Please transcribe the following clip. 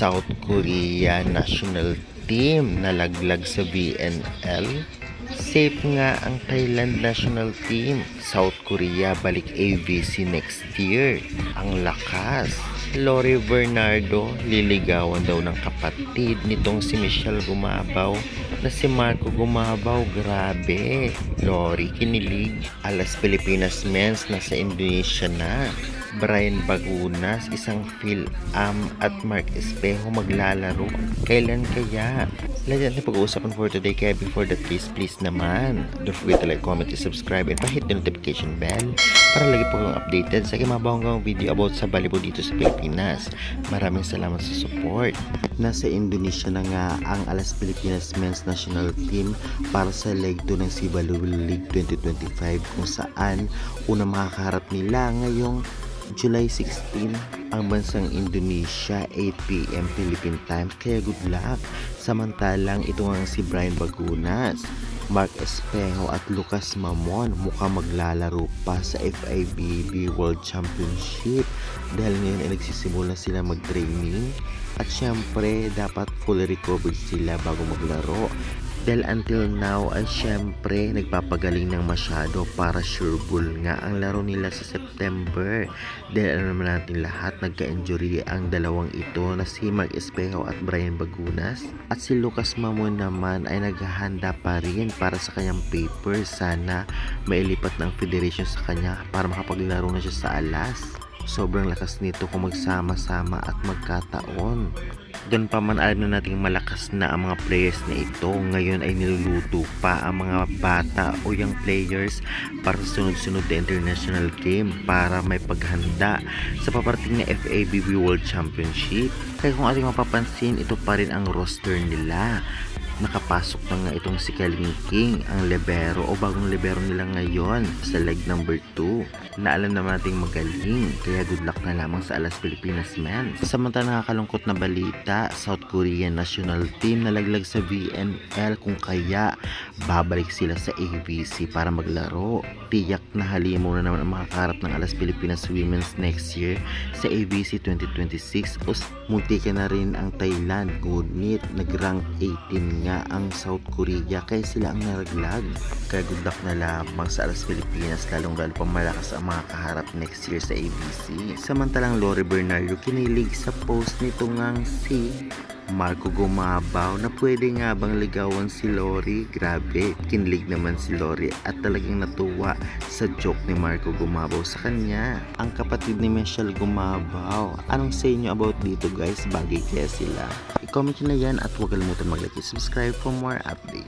South Korea national team nalaglag sa VNL. Safe nga ang Thailand national team. South Korea balik AVC next year. Ang lakas. Lori Bernardo liligawan daw ng kapatid nitong si Michelle Gumabaw na si Marco Gumabaw. Grabe. Lori kinilig. Alas Pilipinas Men's nasa Indonesia na. Brian Bagunas, isang Phil-Am at Mark Espejo maglalaro. Kailan kaya? Lahat natin pag-uusapan for today, kaya before that please naman don't forget to like, comment, and subscribe and pa-hit the notification bell para lagi po kang updated sa aking mabanggang video about sa volleyball dito sa Pilipinas. Maraming salamat sa support. Nasa Indonesia na nga ang Alas Pilipinas Men's National Team para sa Leg 2 ng SEA Volleyball League 2025 kung saan unang makakaharap nila ngayong July 16 ang bansang Indonesia, 8 PM Philippine time, kaya good luck. Samantalang ito nga si Brian Bagunas, Mark Espejo at Lucas Mamon mukhang maglalaro pa sa FIVB World Championship dahil ngayon ay nagsisimula sila mag-training at syempre dapat fully recovered sila bago maglaro. Dahil until now ay syempre nagpapagaling ng masyado para sureball nga ang laro nila sa September. Dahil alam naman natin lahat nagka-injury ang dalawang ito na si Mark Espejo at Brian Bagunas. At si Lucas Mamon naman ay naghahanda pa rin para sa kanyang paper. Sana mailipat ng federation sa kanya para makapaglaro na siya sa Alas. Sobrang lakas nito kung magsama-sama at magkataon. Doon pa man alam na nating malakas na ang mga players na ito, ngayon ay niluluto pa ang mga bata o young players para sa sunod-sunod na international game para may paghanda sa paparating na FIVB World Championship. Kaya kung ating mapapansin, ito pa rin ang roster nila. Nakapasok na nga itong si Kaling King, ang libero o bagong libero nila ngayon sa leg number 2 na alam naman nating magaling, kaya good luck na lamang sa Alas Pilipinas Men. Samantala nakakalungkot na balita, South Korean national team nalaglag sa VNL kung kaya babalik sila sa AVC para maglaro. Tiyak na halimo na naman ang makakarap ng Alas Pilipinas Women's next year sa AVC 2026 o munti ka na rin ang Thailand, ngunit nag-rank 18 nga ang South Korea kaya sila ang naraglag. Kaya good luck na lamang sa Alas Pilipinas, lalong lalo pang malakas ang mga kaharap next year sa ABC. Samantalang Lori Bernardo kinilig sa post nito ngang si Marco Gumabaw na pwede nga bang ligawan si Lori. Grabe, kinilig naman si Lori at talagang natuwa sa joke ni Marco Gumabaw sa kanya. Ang kapatid ni Michelle Gumabaw, anong say nyo about dito guys? Bagay kaya sila? I-comment nyo na yan at huwag kalimutan mag-like and subscribe for more updates.